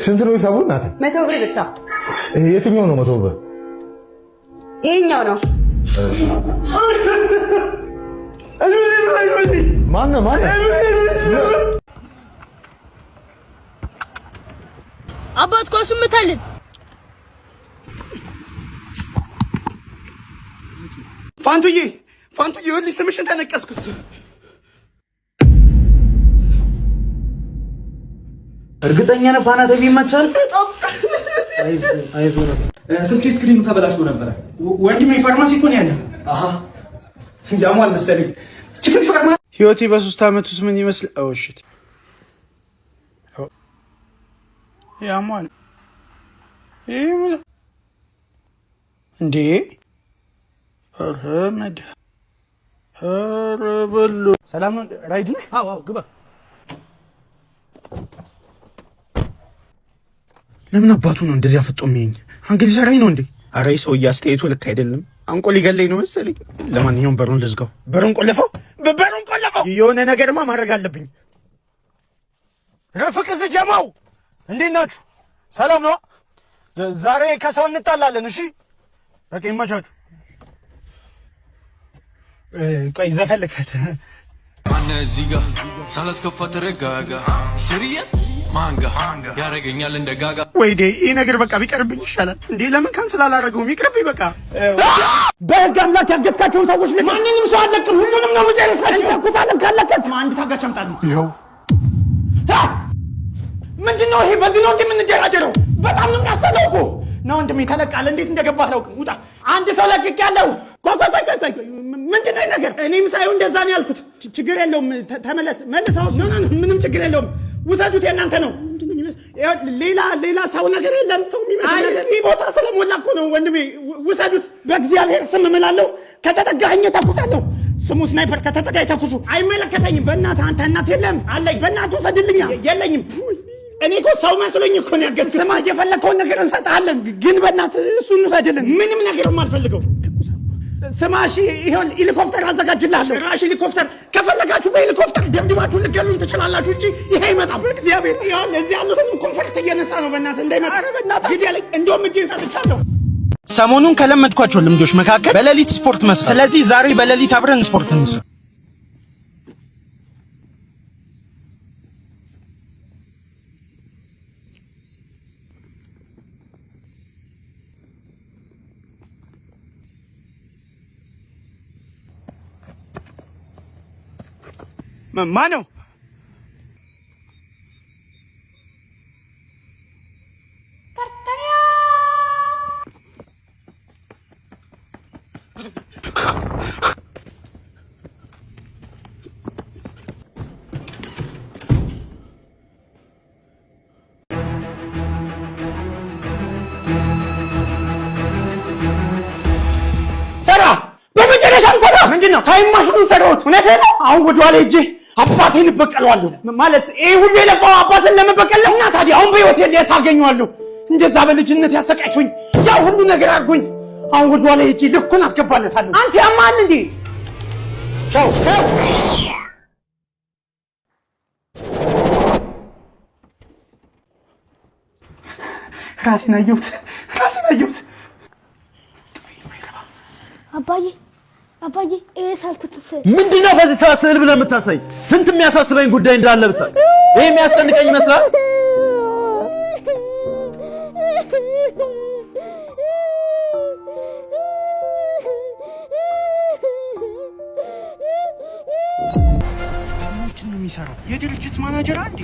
ስንት ነው ሂሳቡ እናቴ? 100 ብር ብቻ። የትኛው ነው 100 ብር? ይሄኛው ነው። ማነው? አባት ኳሱን መታልን። ፋንቱዬ ወልይ ስምሽን ተነቀስኩት። እርግጠኛ ነህ ፋና ቲቪ ይመቻል? አይዞህ ስልኬ ስክሪኑ ተበላሽቶ ነበረ። ወንድሜ ፋርማሲ እኮ ነው ያለው። አሃ ያሟል መሰለኝ። ችግር ፋርማ ህይወቴ በ3 አመት ውስጥ ምን ይመስል? ኦ ሺት ያሟል እንዴ? አረመድ አረበሉ ሰላም ነው ራይድ? አዎ ግባ። ለምን አባቱ ነው እንደዚህ አፍጦ የሚያኝ? አንግሊ ሰራይ ነው እንዴ? አረ ሰውዬ አስተያየቱ ልክ አይደለም። አንቆ ሊገለኝ ነው መሰለኝ። ለማንኛውም በሩን ልዝጋው። በሩን ቆልፈው። የሆነ ነገርማ ማድረግ አለብኝ። ረፍቅዝ ጀማው እንዴት ናችሁ? ሰላም ነው? ዛሬ ከሰው እንጣላለን። እሺ በቃ ይመቻችሁ። ቆይ ዘፈልከት ማነ እዚህ ጋር ሳላስከፋ ተረጋጋ። ሲሪየ ማንጋ ያረገኛል እንደ ጋጋ። ወይዴ ይህ ነገር በቃ ቢቀርብኝ ይሻላል እንዴ። ለምን ካንስል አላደረገውም? ይቅርብኝ በቃ። በህግ አምላክ ያገትካቸውን ሰዎች ማንንም ሰው አለቅም። ሁሉንም ነው መጨረሳቸው። ተኩሳለም ካለከት አንድ ታጋሽ አምጣልኝ። ይኸው ምንድነው ይሄ? በዚህ ነው እንደምንደራደረው? በጣም ነው የሚያስጠላው እኮ ነው። ወንድሜ ተለቃለ። እንዴት እንደገባህ አላውቅም። ውጣ። አንድ ሰው ለቅቅ ያለው ቆይ ምንድነው ነገር? እኔም ሳይሆን እንደዛ ነው ያልኩት። ችግር የለውም ተመለስ። መልሰው ምንም ችግር የለውም። ውሰዱት፣ የእናንተ ነው። ሌላ ሰው ነገር የለም። ሰው የሚመስል እዚህ ቦታ ስለሞላ እኮ ነው ወንድሜ። ውሰዱት፣ በእግዚአብሔር ስም እምላለሁ። ከተጠጋኸኝ ተኩሳለሁ። ስሙ ስናይፐር። ከተጠጋኝ ተኩሱ። አይመለከተኝም። በእናትህ አንተ እናት የለም አለኝ። በእናትህ ውሰድልኛ። የለኝም። እኔ እኮ ሰው መስሎኝ እኮ ነው ያገዝኩት። ስማ፣ የፈለከውን ነገር እንሰጥሃለን፣ ግን በእናትህ እሱን ውሰድልን። ምንም ነገር የማልፈልገው ስማ። እሺ ይሄን ሄሊኮፕተር አዘጋጅልሃለሁ። ራሽ ሄሊኮፕተር ከፈለጋችሁ በሄሊኮፕተር ደብድባችሁ ልገሉን ትችላላችሁ እንጂ ይሄ አይመጣም። በእግዚአብሔር ይሄን እዚህ ያሉትን ኮንፈርት እየነሳ ነው። በእናትህ እንዳይመጣ። ኧረ በእናትህ ግድ ያለኝ እንደውም እጄን ሰጥቻለሁ። ሰሞኑን ከለመድኳቸው ልምዶች መካከል በሌሊት ስፖርት መስራት። ስለዚህ ዛሬ በሌሊት አብረን ስፖርት እንስራ። ማነው? ሰራ። በመጨረሻም ሰራ። ምንድነው? ታይም ማሽኑን ሰራሁት። እውነትህ ነው። አሁን ወደኋላ ሂጅ አባቴን እበቀለዋለሁ። ማለት ይሄ ሁሉ የለፋው አባቴን ለመበቀል ነው። እና ታዲያ አሁን በህይወቴ የት አገኘዋለሁ? እንደዛ በልጅነት ያሰቃይቶኝ ያ ሁሉ ነገር አድርጎኝ አሁን ወደኋላ ሂጅ ልኩን አስገባለታለሁ። አንተ ያማል እንዴ? ቻው ራሴን አየሁት። አባዬ ይሄ ሳልኩት ምንድነው በዚህ ሰዓት ስዕል ብለህ የምታሳይ? ስንት የሚያሳስበኝ ጉዳይ እንዳለ ብታይ ይሄ የሚያስጨንቀኝ ይመስላል? ምንድን ነው የሚሰራው? የድርጅት ማናጀር አንዴ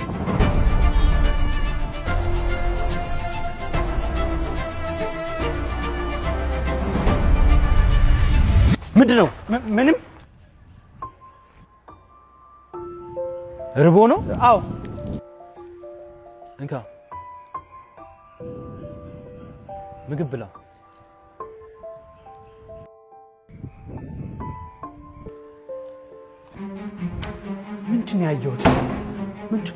ምንድነው? ምንም ርቦ ነው? አዎ እንካ ምግብ ብላ። ምንድን ያየሁት? ምንድን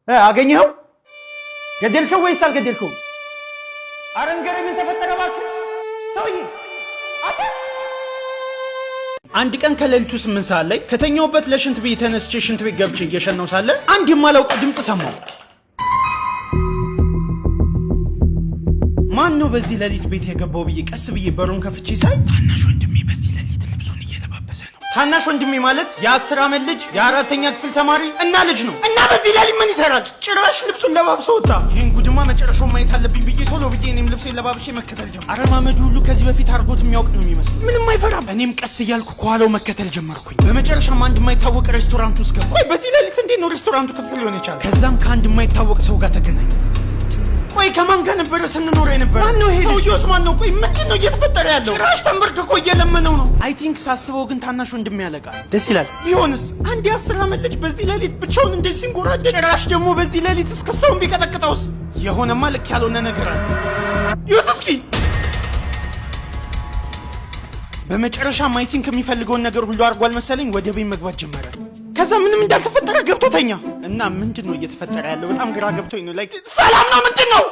አገኘኸው? ገደልከው ወይስ አልገደልከው? ኧረ ንገረኝ ምን ተፈጠረ እባክህ ሰውዬ አታ አንድ ቀን ከሌሊቱ 8 ሰዓት ላይ ከተኛውበት ለሽንት ቤት ተነስቼ ሽንት ቤት ገብቼ እየሸናው ሳለ አንድ የማላውቀው ድምጽ ሰማሁ። ማን ነው በዚህ ሌሊት ቤት የገባው ብዬ ቀስ ብዬ በሩን ከፍቼ ሳይ ታናሽ ወንድሜ በዚህ ሌሊት ልብሱን እየለባበሰ ነው። ታናሽ ወንድሜ ማለት የ10 ዓመት ልጅ የ4ኛ ክፍል ተማሪ እና ልጅ ነው። እና በዚህ ሌሊት ምን ይሰራል? ጭራሽ ልብሱን ለባብሶ ወጣ። ይሄን ጉድማ መጨረሻውን ማየት አለብኝ ብዬ ቶሎ ብዬ እኔም ልብሴን ለባብሼ መከተል ጀመርኩ። አረማመዱ ሁሉ ከዚህ በፊት አድርጎት የሚያውቅ ነው የሚመስል። ምንም አይፈራም። እኔም ቀስ እያልኩ ከኋላው መከተል ጀመርኩኝ። በመጨረሻም አንድ የማይታወቅ ሬስቶራንት ውስጥ ገባ። ቆይ በዚህ ሌሊት እንዴት ነው ሬስቶራንቱ ክፍት ሊሆን የቻለው? ከዛም ከአንድ የማይታወቅ ሰው ጋር ተገናኘ። ቆይ ከማን ጋር ነበረ ስንኖር የነበረ? ማን ነው ይሄ? ሰውዬውስ ማን ነው? ቆይ ምንድን ነው እየተፈጠረ ያለው? ጭራሽ ተንበርክኮ እየለመነው ነው። አይ ቲንክ ሳስበው ግን ታናሽ ወንድሜ ያለቃል። ደስ ይላል። ቢሆንስ አንድ የ10 ዓመት ልጅ በዚህ ሌሊት ብቻውን እንደዚህ ሲንጎራደድ፣ ጭራሽ ደግሞ በዚህ ሌሊት እስከስታውን ቢቀጠቅጠውስ? የሆነማ ልክ ያልሆነ ነገር አለ። ይሁት እስኪ በመጨረሻም አይ ቲንክ የሚፈልገውን ነገር ሁሉ አድርጓል መሰለኝ። ወደ ቤት መግባት ጀመረ። ከዛ ምንም እንዳልተፈጠረ ገብቶተኛ እና ምንድነው እየተፈጠረ ያለው? በጣም ግራ ገብቶኝ ነው። ላይክ ሰላም ነው ምንድነው?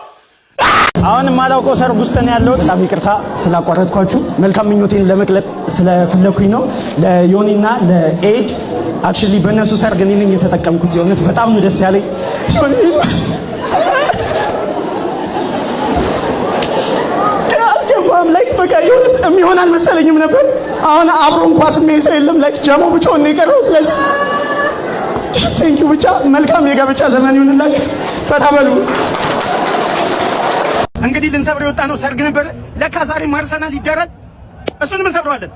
አሁን ማላውቀው ሰርግ ውስጥ ነው ያለው። በጣም ይቅርታ ስላቋረጥኳችሁ። መልካም ምኞቴን ለመግለጽ ስለፈለኩኝ ነው። ለዮኒና ለኤድ አክቹሊ በእነሱ ሰርግ እኔ ነኝ የተጠቀምኩት። የሆነት በጣም ነው ደስ ያለኝ። አልገባም። ላይክ በቃ የሆነት የሚሆን አልመሰለኝም ነበር። አሁን አብሮ እንኳን ስሜት ሰው የለም። ላይክ ጀሞ ብቻውን ነው የቀረው። ስለዚህ ቴንኪው። ብቻ መልካም የጋብቻ ዘመን ይሁንላችሁ። ፈታ በሉ። እንግዲህ ልንሰብር የወጣ ነው ሰርግ ነበር። ለካ ዛሬ ማርሰናል ይደረግ። እሱንም እንሰብረዋለን።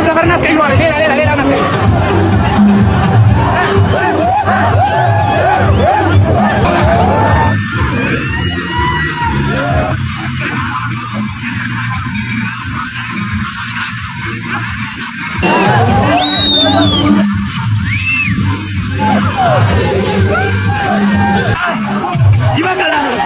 ሰፈርና አስቀይሯል። ሌላ ናስቀይ